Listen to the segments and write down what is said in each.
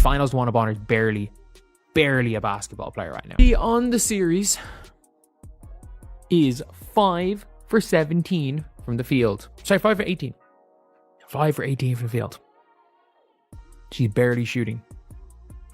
Finals DeWanna Bonner is barely a basketball player right now. He on the series is 5 for 17 from the field. Sorry, 5 for 18. 5 for 18 from the field. She's barely shooting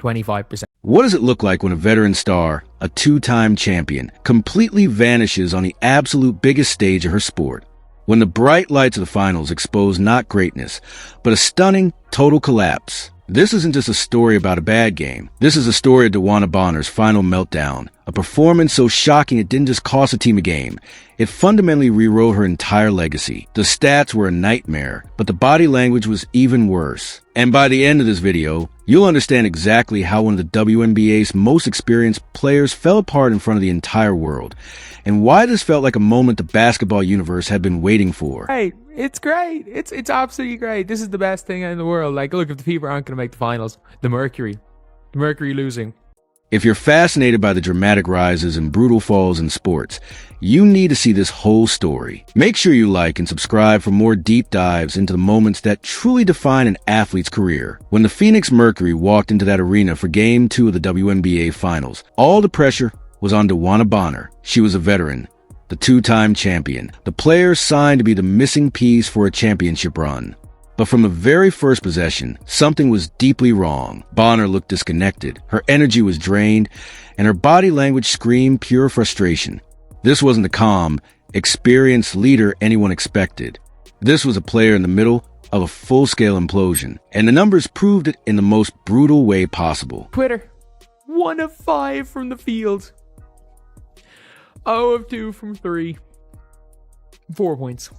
25%. What does it look like when a veteran star, a two-time champion, completely vanishes on the absolute biggest stage of her sport? When the bright lights of the finals expose not greatness, but a stunning total collapse. This isn't just a story about a bad game. This is a story of DeWanna Bonner's final meltdown. A performance so shocking it didn't just cost a team a game. It fundamentally rewrote her entire legacy. The stats were a nightmare, but the body language was even worse. And by the end of this video, you'll understand exactly how one of the WNBA's most experienced players fell apart in front of the entire world, and why this felt like a moment the basketball universe had been waiting for. Hey, it's great. It's absolutely great. This is the best thing in the world. Like, look, if the people aren't going to make the finals, the Mercury losing. If you're fascinated by the dramatic rises and brutal falls in sports, you need to see this whole story. Make sure you like and subscribe for more deep dives into the moments that truly define an athlete's career. When the Phoenix Mercury walked into that arena for Game 2 of the WNBA Finals, all the pressure was on DeWanna Bonner. She was a veteran, the two-time champion, the player signed to be the missing piece for a championship run. But from the very first possession, something was deeply wrong. Bonner looked disconnected, her energy was drained, and her body language screamed pure frustration. This wasn't the calm, experienced leader anyone expected. This was a player in the middle of a full-scale implosion, and the numbers proved it in the most brutal way possible. Twitter, 1 of 5 from the field. 0 of 2 from 3. 4 points.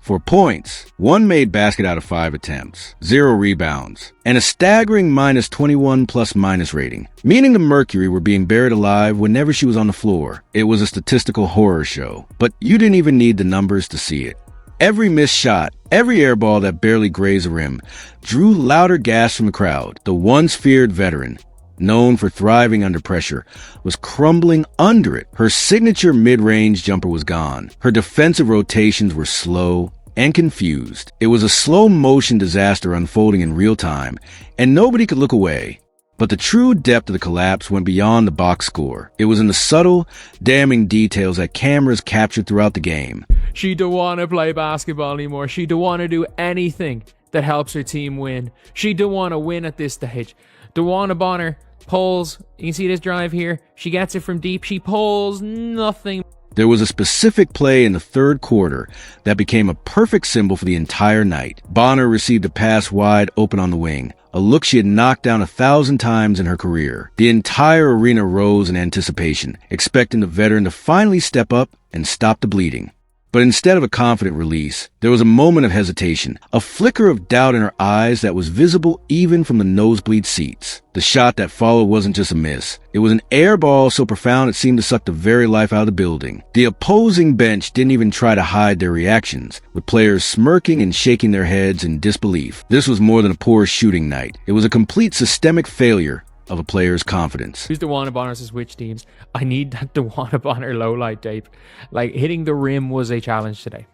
4 points, 1 made basket out of 5 attempts, 0 rebounds, and a staggering minus 21 plus-minus rating, meaning the Mercury were being buried alive whenever she was on the floor. It was a statistical horror show, but you didn't even need the numbers to see it. Every missed shot, every airball that barely grazed the rim, drew louder gasps from the crowd. The once feared veteran, known for thriving under pressure, was crumbling under it. Her signature mid-range jumper was gone. Her defensive rotations were slow and confused. It was a slow-motion disaster unfolding in real time, and nobody could look away. But the true depth of the collapse went beyond the box score. It was in the subtle, damning details that cameras captured throughout the game. She don't want to play basketball anymore. She don't want to do anything that helps her team win. She don't want to win at this stage. DeWanna Bonner pulls, you can see this drive here, she gets it from deep, she pulls nothing. There was a specific play in the third quarter that became a perfect symbol for the entire night. Bonner received a pass wide open on the wing, a look she had knocked down 1,000 times in her career. The entire arena rose in anticipation, expecting the veteran to finally step up and stop the bleeding. But instead of a confident release, there was a moment of hesitation, a flicker of doubt in her eyes that was visible even from the nosebleed seats. The shot that followed wasn't just a miss. It was an air ball so profound it seemed to suck the very life out of the building. The opposing bench didn't even try to hide their reactions, with players smirking and shaking their heads in disbelief. This was more than a poor shooting night. It was a complete systemic failure of a player's confidence. Who's DeWanna Bonner versus which teams? I need that DeWanna Bonner low-light tape. Like, hitting the rim was a challenge today.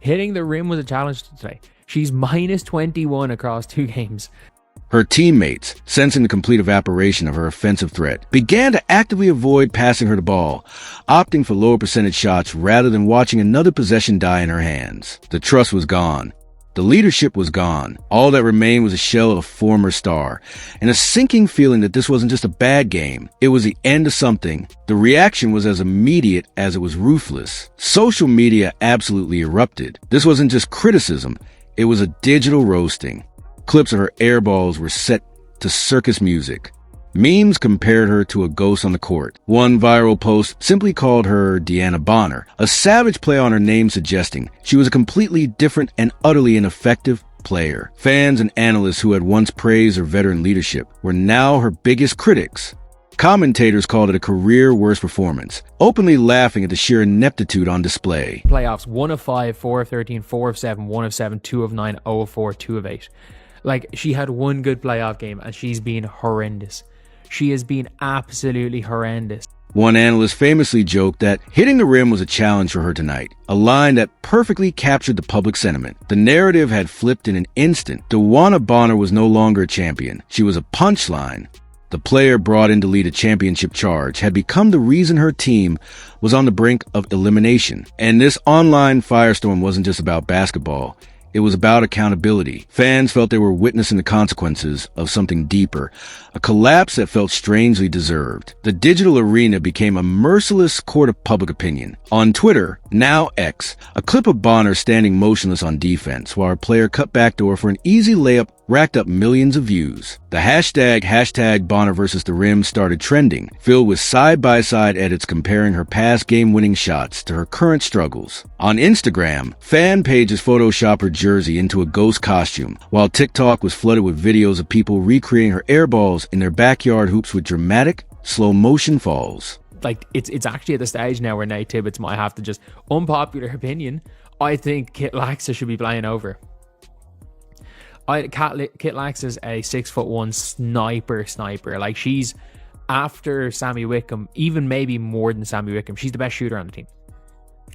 Hitting the rim was a challenge today. She's minus 21 across 2 games. Her teammates, sensing the complete evaporation of her offensive threat, began to actively avoid passing her the ball, opting for lower percentage shots rather than watching another possession die in her hands. The trust was gone. The leadership was gone. All that remained was a shell of a former star, and a sinking feeling that this wasn't just a bad game. It was the end of something. The reaction was as immediate as it was ruthless. Social media absolutely erupted. This wasn't just criticism. It was a digital roasting. Clips of her airballs were set to circus music. Memes compared her to a ghost on the court. One viral post simply called her DeWanna Bonner, a savage play on her name suggesting she was a completely different and utterly ineffective player. Fans and analysts who had once praised her veteran leadership were now her biggest critics. Commentators called it a career worst performance, openly laughing at the sheer ineptitude on display. Playoffs, 1 of 5, 4 of 13, 4 of 7, 1 of 7, 2 of 9, 0 of 4, 2 of 8. Like, she had one good playoff game and she's been horrendous. She has been absolutely horrendous. One analyst famously joked that hitting the rim was a challenge for her tonight, a line that perfectly captured the public sentiment. The narrative had flipped in an instant. DeWanna Bonner was no longer a champion. She was a punchline. The player brought in to lead a championship charge had become the reason her team was on the brink of elimination. And this online firestorm wasn't just about basketball. It was about accountability. Fans felt they were witnessing the consequences of something deeper, a collapse that felt strangely deserved. The digital arena became a merciless court of public opinion. On Twitter, now X, a clip of Bonner standing motionless on defense while her player cut backdoor for an easy layup racked up millions of views. The hashtag Bonner versus the rim started trending, filled with side-by-side edits comparing her past game-winning shots to her current struggles. On Instagram, fan pages photoshopped her jersey into a ghost costume, while TikTok was flooded with videos of people recreating her airballs in their backyard hoops with dramatic, slow-motion falls. Like, it's actually at the stage now where Nate Tibbetts might have to just, unpopular opinion, I think Kit Laxa should be playing over. Kit Lax is a 6'1" sniper. Like, she's, after Sammy Wickham, even maybe more than Sammy Wickham, she's the best shooter on the team.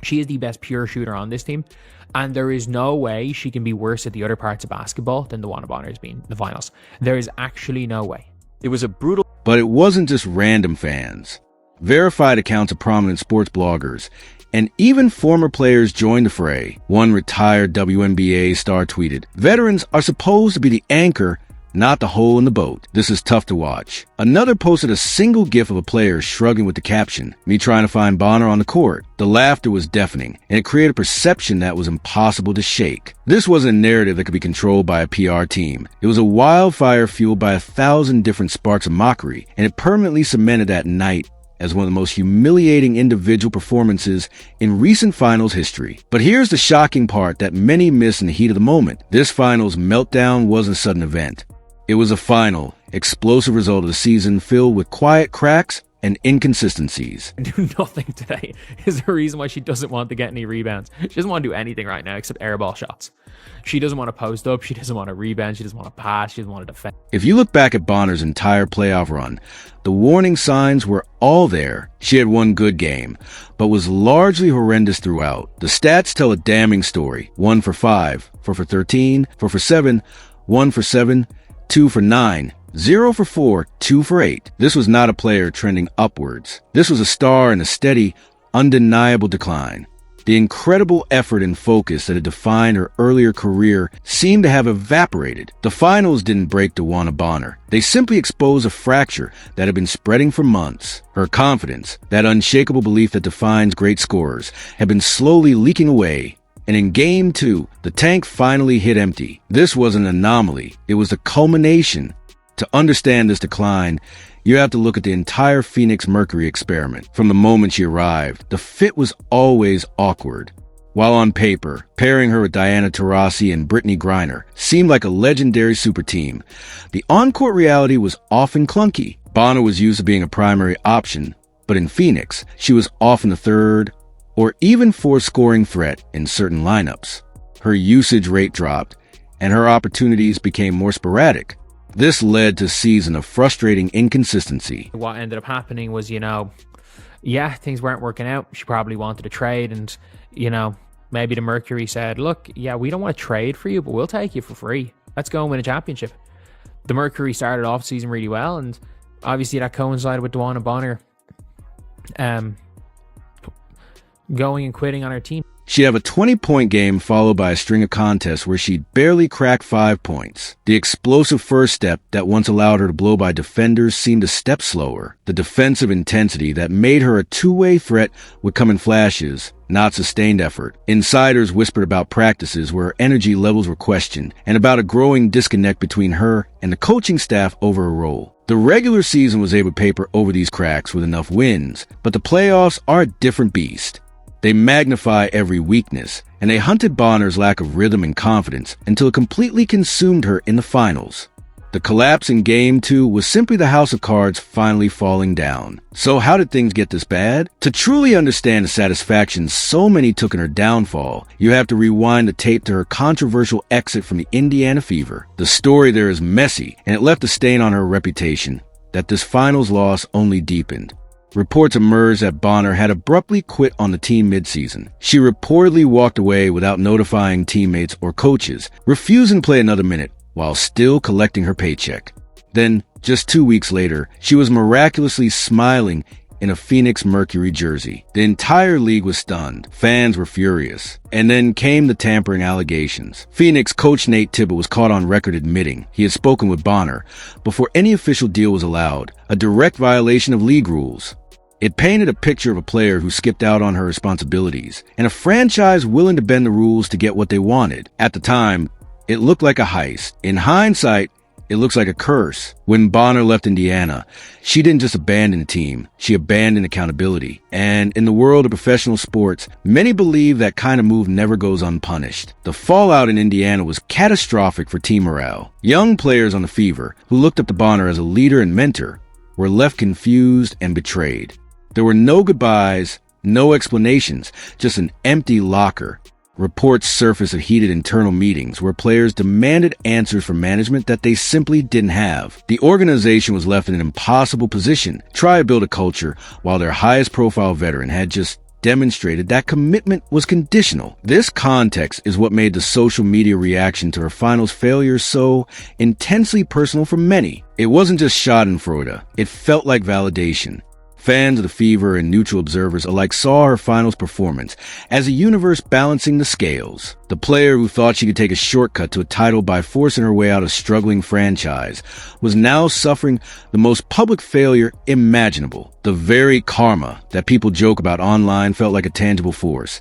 She is the best pure shooter on this team, and there is no way she can be worse at the other parts of basketball than DeWanna Bonner has been in the finals. There is actually no way. It was a brutal... But it wasn't just random fans. Verified accounts of prominent sports bloggers and even former players joined the fray. One retired WNBA star tweeted, "Veterans are supposed to be the anchor, not the hole in the boat. This is tough to watch." Another posted a single gif of a player shrugging with the caption, "Me trying to find Bonner on the court." The laughter was deafening, and it created a perception that was impossible to shake. This wasn't a narrative that could be controlled by a PR team. It was a wildfire fueled by 1,000 different sparks of mockery, and it permanently cemented that night as one of the most humiliating individual performances in recent finals history. But here's the shocking part that many miss in the heat of the moment. This finals meltdown wasn't a sudden event. It was a final, explosive result of the season filled with quiet cracks and inconsistencies. Do nothing today is the reason why she doesn't want to get any rebounds. She doesn't want to do anything right now except airball shots. She doesn't want to post up. She doesn't want to rebound. She doesn't want to pass. She doesn't want to defend. If you look back at Bonner's entire playoff run, the warning signs were all there. She had one good game, but was largely horrendous throughout. The stats tell a damning story. 1 for 5, 4 for 13, 4 for 7, 1 for 7, 2 for 9, 0 for 4, 2 for 8. This was not a player trending upwards. This was a star in a steady, undeniable decline. The incredible effort and focus that had defined her earlier career seemed to have evaporated. The finals didn't break DeWanna Bonner. They simply exposed a fracture that had been spreading for months. Her confidence, that unshakable belief that defines great scorers, had been slowly leaking away. And in Game 2, the tank finally hit empty. This was an anomaly. It was the culmination. To understand this decline, you have to look at the entire Phoenix Mercury experiment. From the moment she arrived, the fit was always awkward. While on paper, pairing her with Diana Taurasi and Brittany Griner seemed like a legendary super team, the on-court reality was often clunky. Bonner was used to being a primary option, but in Phoenix, she was often the third or even fourth scoring threat in certain lineups. Her usage rate dropped, and her opportunities became more sporadic. This led to a season of frustrating inconsistency. What ended up happening was, things weren't working out. She probably wanted a trade, and, maybe the Mercury said, "Look, we don't want to trade for you, but we'll take you for free. Let's go and win a championship." The Mercury started off the season really well, and obviously that coincided with DeWanna Bonner going and quitting on her team. She'd have a 20-point game followed by a string of contests where she'd barely crack 5 points. The explosive first step that once allowed her to blow by defenders seemed a step slower. The defensive intensity that made her a two-way threat would come in flashes, not sustained effort. Insiders whispered about practices where her energy levels were questioned and about a growing disconnect between her and the coaching staff over her role. The regular season was able to paper over these cracks with enough wins, but the playoffs are a different beast. They magnify every weakness, and they hunted Bonner's lack of rhythm and confidence until it completely consumed her in the finals. The collapse in Game 2 was simply the house of cards finally falling down. So how did things get this bad? To truly understand the satisfaction so many took in her downfall, you have to rewind the tape to her controversial exit from the Indiana Fever. The story there is messy, and it left a stain on her reputation that this finals loss only deepened. reports emerged that Bonner had abruptly quit on the team midseason. She reportedly walked away without notifying teammates or coaches, refusing to play another minute while still collecting her paycheck. Then, just 2 weeks later, she was miraculously smiling in a Phoenix Mercury jersey. The entire league was stunned. Fans were furious. And then came the tampering allegations. Phoenix coach Nate Tibbett was caught on record admitting he had spoken with Bonner before any official deal was allowed, a direct violation of league rules. It painted a picture of a player who skipped out on her responsibilities, and a franchise willing to bend the rules to get what they wanted. At the time, it looked like a heist. In hindsight, it looks like a curse. When Bonner left Indiana, she didn't just abandon the team, she abandoned accountability. And in the world of professional sports, many believe that kind of move never goes unpunished. The fallout in Indiana was catastrophic for team morale. Young players on the Fever, who looked up to Bonner as a leader and mentor, were left confused and betrayed. There were no goodbyes, no explanations, just an empty locker. Reports surfaced of heated internal meetings where players demanded answers from management that they simply didn't have. The organization was left in an impossible position, try to build a culture while their highest profile veteran had just demonstrated that commitment was conditional. This context is what made the social media reaction to her finals failure so intensely personal for many. It wasn't just schadenfreude, it felt like validation. Fans of the Fever and neutral observers alike saw her finals performance as a universe balancing the scales. The player who thought she could take a shortcut to a title by forcing her way out of a struggling franchise was now suffering the most public failure imaginable. The very karma that people joke about online felt like a tangible force,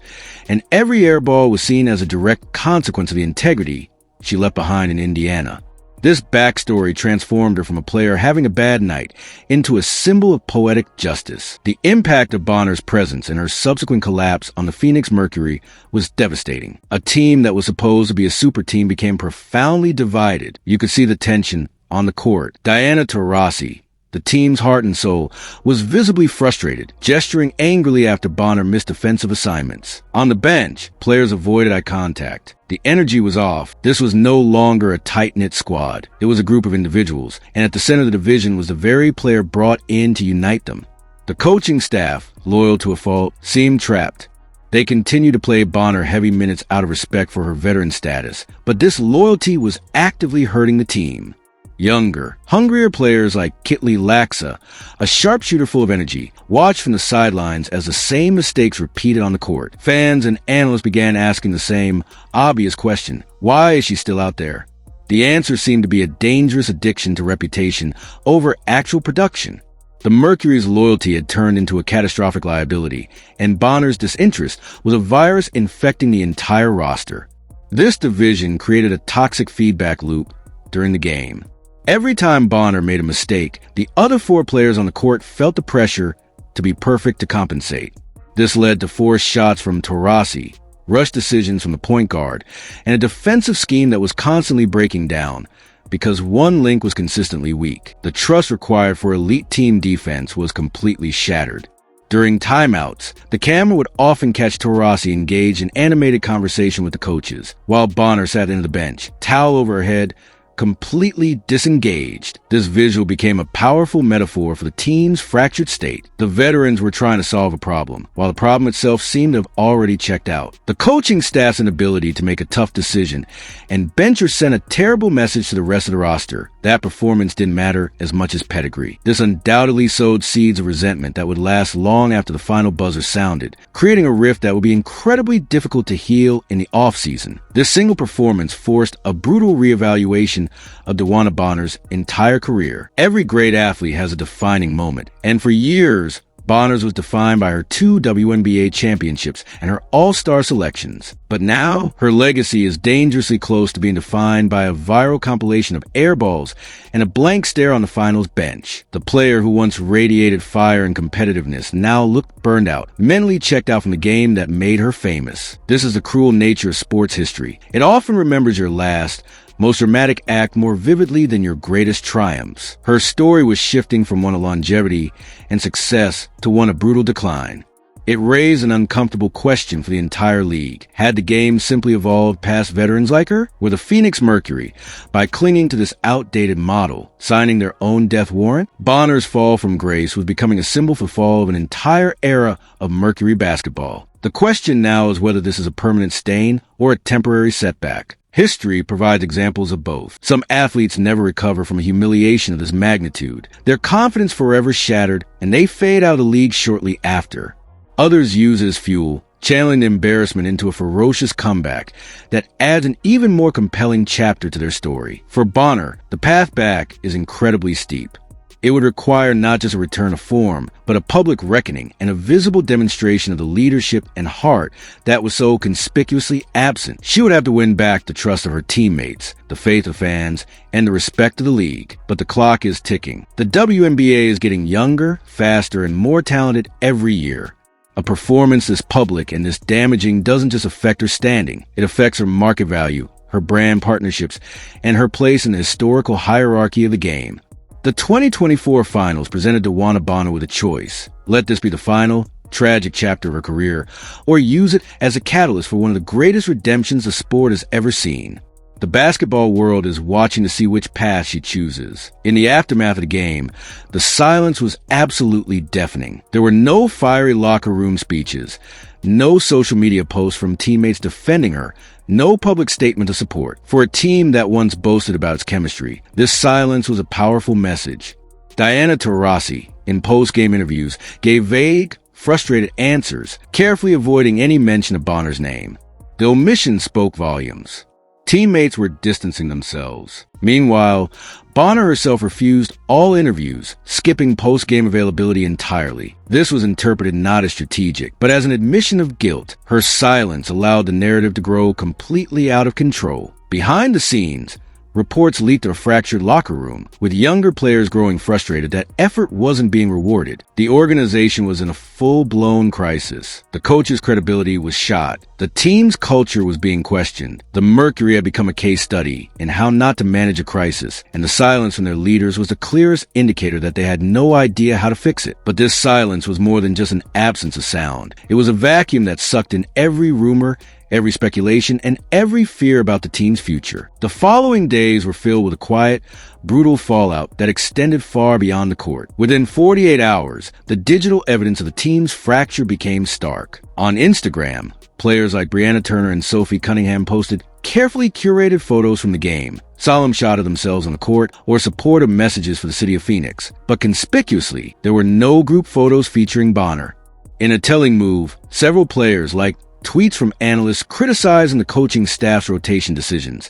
and every airball was seen as a direct consequence of the integrity she left behind in Indiana. This backstory transformed her from a player having a bad night into a symbol of poetic justice. The impact of Bonner's presence and her subsequent collapse on the Phoenix Mercury was devastating. A team that was supposed to be a super team became profoundly divided. You could see the tension on the court. Diana Taurasi, the team's heart and soul, was visibly frustrated, gesturing angrily after Bonner missed defensive assignments. On the bench, players avoided eye contact. The energy was off. This was no longer a tight-knit squad. It was a group of individuals, and at the center of the division was the very player brought in to unite them. The coaching staff, loyal to a fault, seemed trapped. They continued to play Bonner heavy minutes out of respect for her veteran status, but this loyalty was actively hurting the team. Younger, hungrier players like Kitley Laxa, a sharpshooter full of energy, watched from the sidelines as the same mistakes repeated on the court. Fans and analysts began asking the same obvious question: why is she still out there? The answer seemed to be a dangerous addiction to reputation over actual production. The Mercury's loyalty had turned into a catastrophic liability, and Bonner's disinterest was a virus infecting the entire roster. This division created a toxic feedback loop during the game. Every time Bonner made a mistake, the other four players on the court felt the pressure to be perfect to compensate. This led to forced shots from Taurasi, rushed decisions from the point guard, and a defensive scheme that was constantly breaking down because one link was consistently weak. The trust required for elite team defense was completely shattered. During timeouts, the camera would often catch Taurasi engaged in animated conversation with the coaches, while Bonner sat in the bench, towel over her head, completely disengaged. This visual became a powerful metaphor for the team's fractured state. The veterans were trying to solve a problem, while the problem itself seemed to have already checked out. The coaching staff's inability to make a tough decision and bench or sent a terrible message to the rest of the roster. That performance didn't matter as much as pedigree. This undoubtedly sowed seeds of resentment that would last long after the final buzzer sounded, creating a rift that would be incredibly difficult to heal in the offseason. This single performance forced a brutal reevaluation of DeWanna Bonner's entire career. Every great athlete has a defining moment, and for years, Bonner's was defined by her 2 WNBA championships and her all-star selections. But now, her legacy is dangerously close to being defined by a viral compilation of airballs and a blank stare on the finals bench. The player who once radiated fire and competitiveness now looked burned out, mentally checked out from the game that made her famous. This is the cruel nature of sports history. It often remembers your last, most dramatic act more vividly than your greatest triumphs. Her story was shifting from one of longevity and success to one of brutal decline. It raised an uncomfortable question for the entire league. Had the game simply evolved past veterans like her? Were the Phoenix Mercury, by clinging to this outdated model, signing their own death warrant? Bonner's fall from grace was becoming a symbol for the fall of an entire era of Mercury basketball. The question now is whether this is a permanent stain or a temporary setback. History provides examples of both. Some athletes never recover from a humiliation of this magnitude. Their confidence forever shattered, and they fade out of the league shortly after. Others use it as fuel, channeling the embarrassment into a ferocious comeback that adds an even more compelling chapter to their story. For Bonner, the path back is incredibly steep. It would require not just a return of form, but a public reckoning and a visible demonstration of the leadership and heart that was so conspicuously absent. She would have to win back the trust of her teammates, the faith of fans, and the respect of the league. But the clock is ticking. The WNBA is getting younger, faster, and more talented every year. A performance this public and this damaging doesn't just affect her standing. It affects her market value, her brand partnerships, and her place in the historical hierarchy of the game. The 2024 finals presented DeWanna Bonner with a choice. Let this be the final, tragic chapter of her career, or use it as a catalyst for one of the greatest redemptions the sport has ever seen. The basketball world is watching to see which path she chooses. In the aftermath of the game, the silence was absolutely deafening. There were no fiery locker room speeches, no social media posts from teammates defending her, no public statement of support. For a team that once boasted about its chemistry, this silence was a powerful message. Diana Taurasi, in post-game interviews, gave vague, frustrated answers, carefully avoiding any mention of Bonner's name. The omission spoke volumes. Teammates were distancing themselves. Meanwhile, Bonner herself refused all interviews, skipping post-game availability entirely. This was interpreted not as strategic, but as an admission of guilt. Her silence allowed the narrative to grow completely out of control. Behind the scenes, reports leaked of a fractured locker room, with younger players growing frustrated that effort wasn't being rewarded. The organization was in a full-blown crisis. The coach's credibility was shot. The team's culture was being questioned. The Mercury had become a case study in how not to manage a crisis, and the silence from their leaders was the clearest indicator that they had no idea how to fix it. But this silence was more than just an absence of sound. It was a vacuum that sucked in every rumor, every speculation, and every fear about the team's future. The following days were filled with a quiet, brutal fallout that extended far beyond the court. Within 48 hours, the digital evidence of the team's fracture became stark. On Instagram, players like Brianna Turner and Sophie Cunningham posted carefully curated photos from the game, solemn shot of themselves on the court, or supportive messages for the city of Phoenix. But conspicuously, there were no group photos featuring Bonner. In a telling move, several players liked tweets from analysts criticizing the coaching staff's rotation decisions,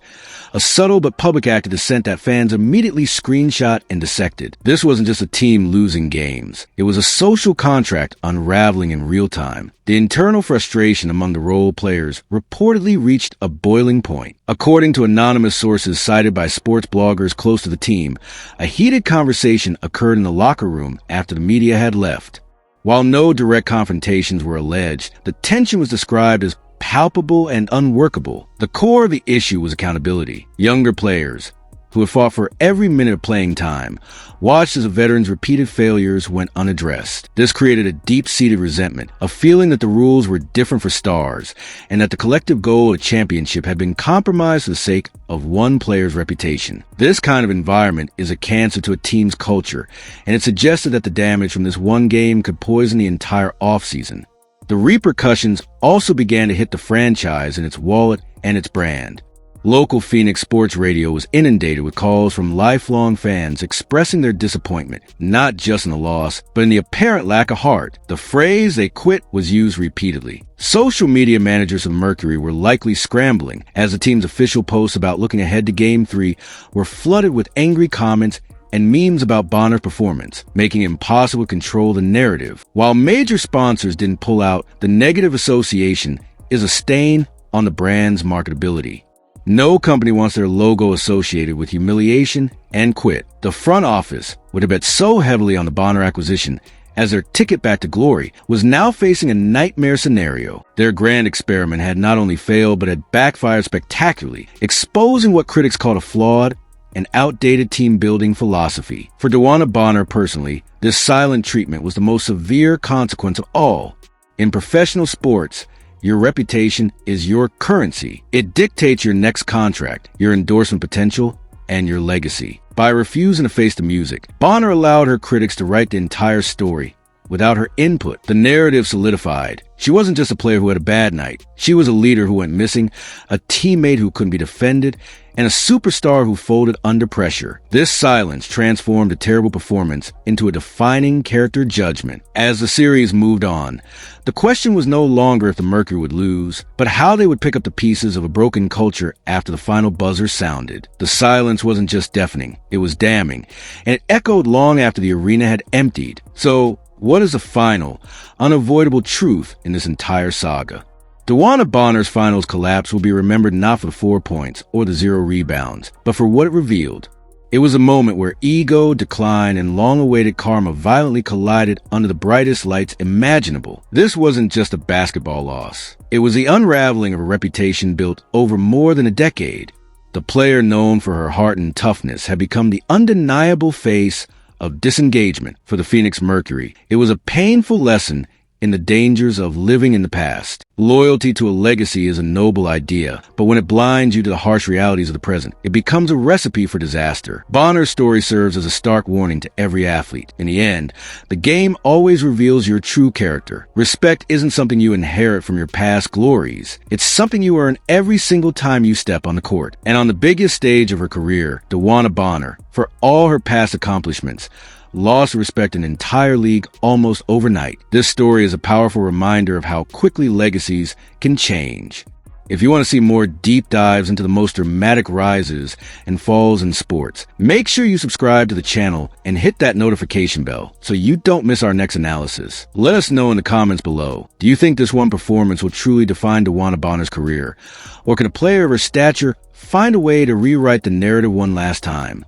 a subtle but public act of dissent that fans immediately screenshot and dissected. This wasn't just a team losing games. It was a social contract unraveling in real time. The internal frustration among the role players reportedly reached a boiling point. According to anonymous sources cited by sports bloggers close to the team, a heated conversation occurred in the locker room after the media had left. While no direct confrontations were alleged, the tension was described as palpable and unworkable. The core of the issue was accountability. Younger players, who had fought for every minute of playing time, watched as a veteran's repeated failures went unaddressed. This created a deep-seated resentment, a feeling that the rules were different for stars, and that the collective goal of championship had been compromised for the sake of one player's reputation. This kind of environment is a cancer to a team's culture, and it suggested that the damage from this one game could poison the entire offseason. The repercussions also began to hit the franchise and its wallet and its brand. Local Phoenix sports radio was inundated with calls from lifelong fans expressing their disappointment, not just in the loss, but in the apparent lack of heart. The phrase "they quit" was used repeatedly. Social media managers of Mercury were likely scrambling, as the team's official posts about looking ahead to Game 3 were flooded with angry comments and memes about Bonner's performance, making it impossible to control the narrative. While major sponsors didn't pull out, the negative association is a stain on the brand's marketability. No company wants their logo associated with humiliation and quit. The front office, would have bet so heavily on the Bonner acquisition as their ticket back to glory, was now facing a nightmare scenario. Their grand experiment had not only failed but had backfired spectacularly, exposing what critics called a flawed and outdated team-building philosophy. For DeWanna Bonner personally, this silent treatment was the most severe consequence of all. In professional sports, your reputation is your currency. It dictates your next contract, your endorsement potential, and your legacy. By refusing to face the music, Bonner allowed her critics to write the entire story. Without her input, the narrative solidified. She wasn't just a player who had a bad night. She was a leader who went missing, a teammate who couldn't be defended, and a superstar who folded under pressure. This silence transformed a terrible performance into a defining character judgment. As the series moved on, the question was no longer if the Mercury would lose, but how they would pick up the pieces of a broken culture after the final buzzer sounded. The silence wasn't just deafening, it was damning, and it echoed long after the arena had emptied. So, what is the final, unavoidable truth in this entire saga? DeWanna Bonner's finals collapse will be remembered not for the 4 points or the 0 rebounds, but for what it revealed. It was a moment where ego, decline, and long-awaited karma violently collided under the brightest lights imaginable. This wasn't just a basketball loss. It was the unraveling of a reputation built over more than a decade. The player known for her heart and toughness had become the undeniable face of disengagement for the Phoenix Mercury. It was a painful lesson in the dangers of living in the past. Loyalty to a legacy is a noble idea, but when it blinds you to the harsh realities of the present, it becomes a recipe for disaster. Bonner's story serves as a stark warning to every athlete. In the end, the game always reveals your true character. Respect isn't something you inherit from your past glories. It's something you earn every single time you step on the court. And on the biggest stage of her career, DeWanna Bonner, for all her past accomplishments, lost respect in an entire league almost overnight. This story is a powerful reminder of how quickly legacies can change. If you want to see more deep dives into the most dramatic rises and falls in sports, make sure you subscribe to the channel and hit that notification bell so you don't miss our next analysis. Let us know in the comments below. Do you think this one performance will truly define DeWanna Bonner's career? Or can a player of her stature find a way to rewrite the narrative one last time?